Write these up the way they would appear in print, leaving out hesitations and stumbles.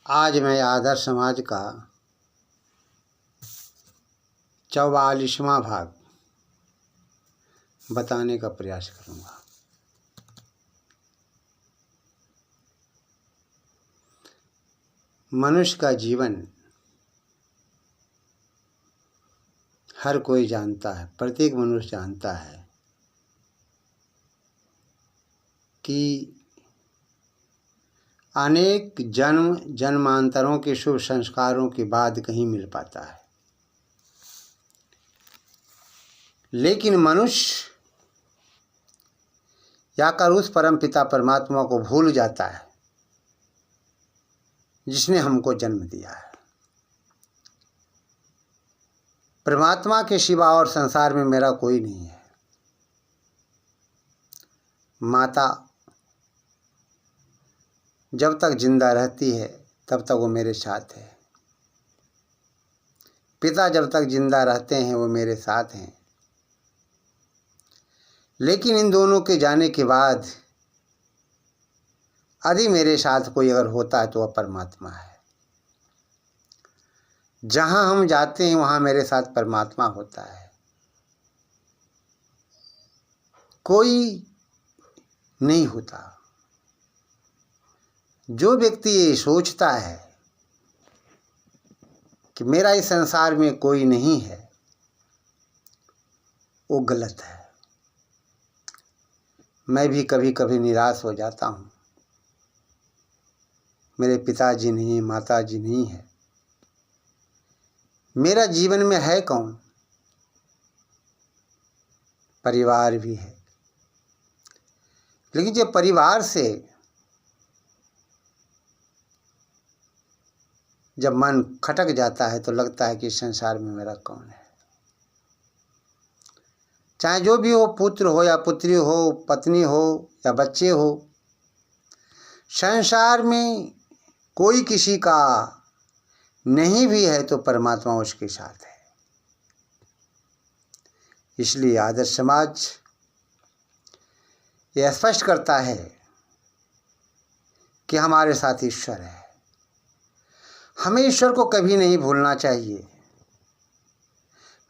आज मैं आदर्श समाज का 44वां भाग बताने का प्रयास करूंगा। मनुष्य का जीवन हर कोई जानता है, प्रत्येक मनुष्य जानता है कि अनेक जन्म जन्मांतरों के शुभ संस्कारों के बाद कहीं मिल पाता है, लेकिन मनुष्य जाकर उस परम पिता परमात्मा को भूल जाता है जिसने हमको जन्म दिया है। परमात्मा के सिवा और संसार में मेरा कोई नहीं है। माता जब तक जिंदा रहती है तब तक वो मेरे साथ है, पिता जब तक जिंदा रहते हैं वो मेरे साथ हैं, लेकिन इन दोनों के जाने के बाद यदि मेरे साथ कोई अगर होता है तो वह परमात्मा है। जहाँ हम जाते हैं वहाँ मेरे साथ परमात्मा होता है। कोई नहीं होता। जो व्यक्ति ये सोचता है कि मेरा इस संसार में कोई नहीं है, वो गलत है। मैं भी कभी कभी निराश हो जाता हूँ, मेरे पिताजी नहीं, माताजी नहीं है, मेरा जीवन में है कौन? परिवार भी है, लेकिन जब परिवार से जब मन खटक जाता है तो लगता है कि संसार में मेरा कौन है। चाहे जो भी हो, पुत्र हो या पुत्री हो, पत्नी हो या बच्चे हो, संसार में कोई किसी का नहीं भी है तो परमात्मा उसके साथ है। इसलिए आदर्श समाज यह स्पष्ट करता है कि हमारे साथ ईश्वर है। हमें ईश्वर को कभी नहीं भूलना चाहिए।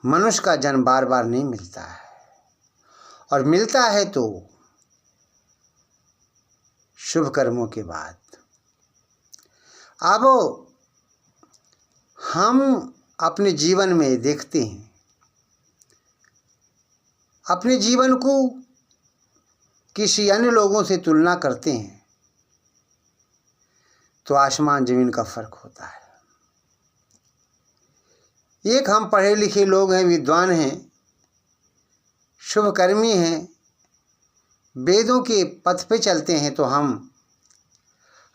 मनुष्य का जन्म बार बार नहीं मिलता है, और मिलता है तो शुभ कर्मों के बाद। अब हम अपने जीवन में देखते हैं, अपने जीवन को किसी अन्य लोगों से तुलना करते हैं तो आसमान जमीन का फर्क होता है। एक हम पढ़े लिखे लोग हैं, विद्वान हैं, शुभकर्मी हैं, वेदों के पथ पे चलते हैं, तो हम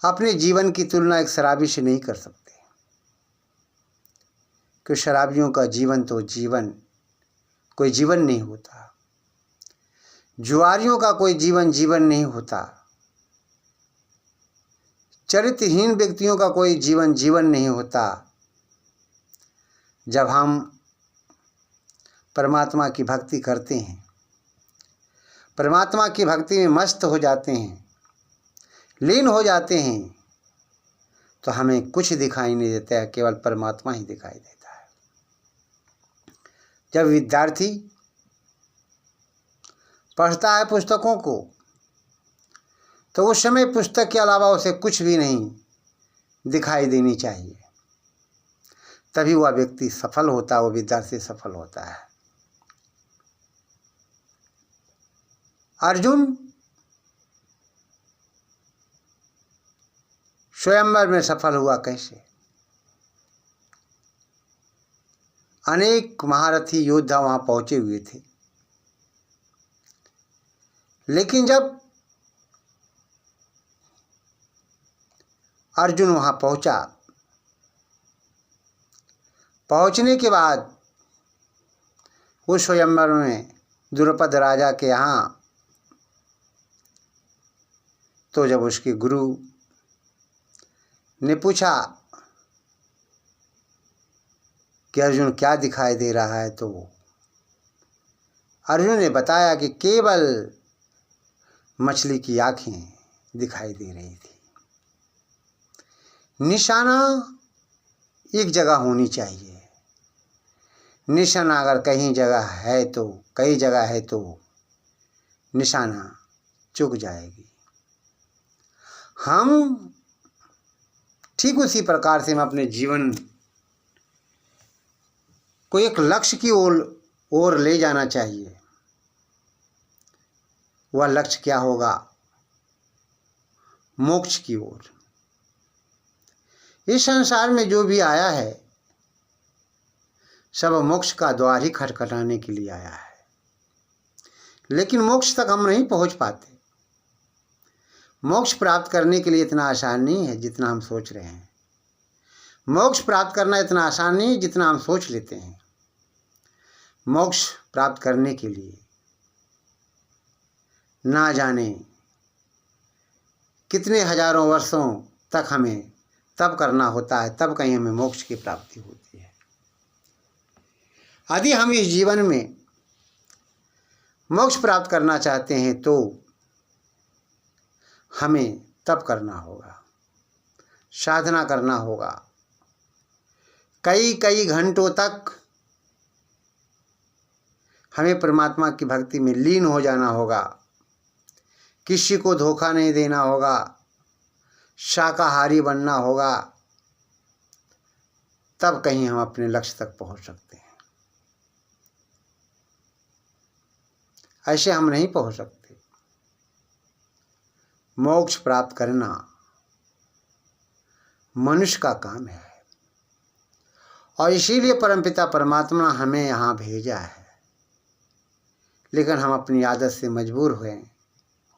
अपने जीवन की तुलना एक शराबी से नहीं कर सकते, क्योंकि शराबियों का जीवन तो कोई जीवन नहीं होता। जुआरियों का कोई जीवन नहीं होता। चरित्रहीन व्यक्तियों का कोई जीवन नहीं होता। जब हम परमात्मा की भक्ति करते हैं, परमात्मा की भक्ति में मस्त हो जाते हैं, लीन हो जाते हैं, तो हमें कुछ दिखाई नहीं देता है, केवल परमात्मा ही दिखाई देता है। जब विद्यार्थी पढ़ता है पुस्तकों को, तो उस समय पुस्तक के अलावा उसे कुछ भी नहीं दिखाई देनी चाहिए, तभी वह व्यक्ति सफल होता है, वो विद्यार्थी सफल होता है। अर्जुन स्वयंवर में सफल हुआ कैसे? अनेक महारथी योद्धा वहां पहुंचे हुए थे, लेकिन जब अर्जुन वहां पहुंचा, पहुंचने के बाद उस स्वयंवर में द्रुपद राजा के यहाँ, तो जब उसके गुरु ने पूछा कि अर्जुन क्या दिखाई दे रहा है, तो अर्जुन ने बताया कि केवल मछली की आंखें दिखाई दे रही थी। निशाना एक जगह होनी चाहिए। निशाना अगर कहीं जगह है तो, कई जगह है तो निशाना चूक जाएगी। हम ठीक उसी प्रकार से हम अपने जीवन को एक लक्ष्य की ओर ले जाना चाहिए। वह लक्ष्य क्या होगा? मोक्ष की ओर। इस संसार में जो भी आया है सब मोक्ष का द्वार ही खटखटाने के लिए आया है, लेकिन मोक्ष तक हम नहीं पहुंच पाते। मोक्ष प्राप्त करने के लिए इतना आसान नहीं है जितना हम सोच रहे हैं। मोक्ष प्राप्त करना इतना आसान नहीं है जितना हम सोच लेते हैं। मोक्ष प्राप्त करने के लिए ना जाने कितने हजारों वर्षों तक हमें तप करना होता है, तब कहीं हमें मोक्ष की प्राप्ति होती है। यदि हम इस जीवन में मोक्ष प्राप्त करना चाहते हैं तो हमें तप करना होगा, साधना करना होगा। कई कई घंटों तक हमें परमात्मा की भक्ति में लीन हो जाना होगा। किसी को धोखा नहीं देना होगा, शाकाहारी बनना होगा, तब कहीं हम अपने लक्ष्य तक पहुंच सकते हैं। ऐसे हम नहीं पहुंच सकते। मोक्ष प्राप्त करना मनुष्य का काम है और इसीलिए परमपिता परमात्मा हमें यहाँ भेजा है। लेकिन हम अपनी आदत से मजबूर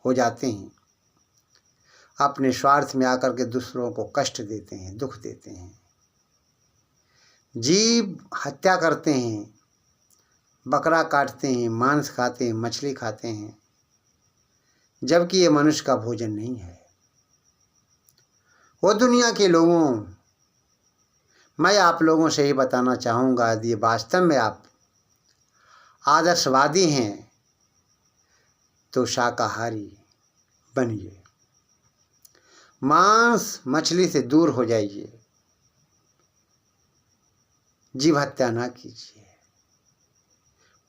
हो जाते हैं, अपने स्वार्थ में आकर के दूसरों को कष्ट देते हैं, दुख देते हैं, जीव हत्या करते हैं, बकरा काटते हैं, मांस खाते हैं, मछली खाते हैं, जबकि ये मनुष्य का भोजन नहीं है। वो दुनिया के लोगों, मैं आप लोगों से ही बताना चाहूँगा, यदि वास्तव में आप आदर्शवादी हैं तो शाकाहारी बनिए, मांस मछली से दूर हो जाइए, जीव हत्या ना कीजिए।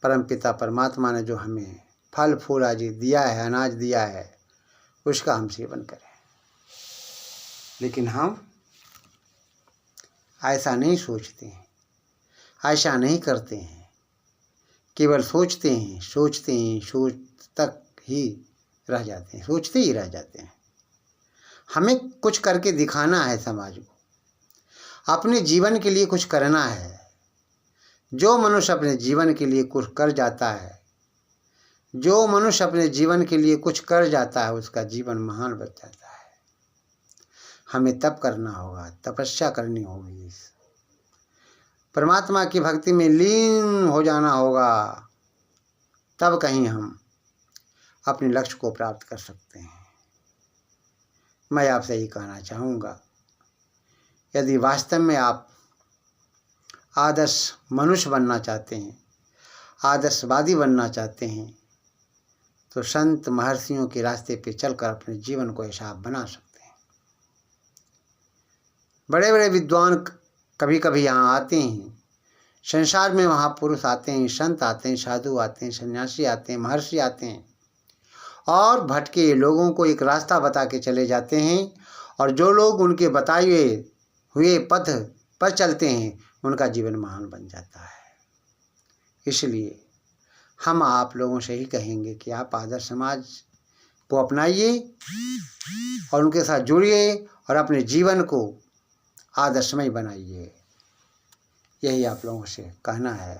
परमपिता परमात्मा ने जो हमें फल फूल आदि दिया है, अनाज दिया है, उसका हम सेवन करें। लेकिन हम ऐसा नहीं सोचते हैं, ऐसा नहीं करते हैं। केवल सोचते हैं, सोच तक ही रह जाते हैं, सोचते ही रह जाते हैं। हमें कुछ करके दिखाना है समाज को, अपने जीवन के लिए कुछ करना है। जो मनुष्य अपने जीवन के लिए कुछ कर जाता है, जो मनुष्य अपने जीवन के लिए कुछ कर जाता है, उसका जीवन महान बन जाता है। हमें तप करना होगा, तपस्या करनी होगी, परमात्मा की भक्ति में लीन हो जाना होगा, तब कहीं हम अपने लक्ष्य को प्राप्त कर सकते हैं। मैं आपसे यही कहना चाहूँगा, यदि वास्तव में आप आदर्श मनुष्य बनना चाहते हैं, आदर्शवादी बनना चाहते हैं, तो संत महर्षियों के रास्ते पे चलकर अपने जीवन को ऐसा आप बना सकते हैं। बड़े बड़े विद्वान कभी कभी यहाँ आते हैं, संसार में महापुरुष आते हैं, संत आते हैं, साधु आते हैं, सन्यासी आते हैं, महर्षि आते हैं और भटके लोगों को एक रास्ता बता के चले जाते हैं। और जो लोग उनके बताए हुए पथ पर चलते हैं, उनका जीवन महान बन जाता है। इसलिए हम आप लोगों से ही कहेंगे कि आप आदर्श समाज को अपनाइए और उनके साथ जुड़िए और अपने जीवन को आदर्शमय बनाइए। यही आप लोगों से कहना है।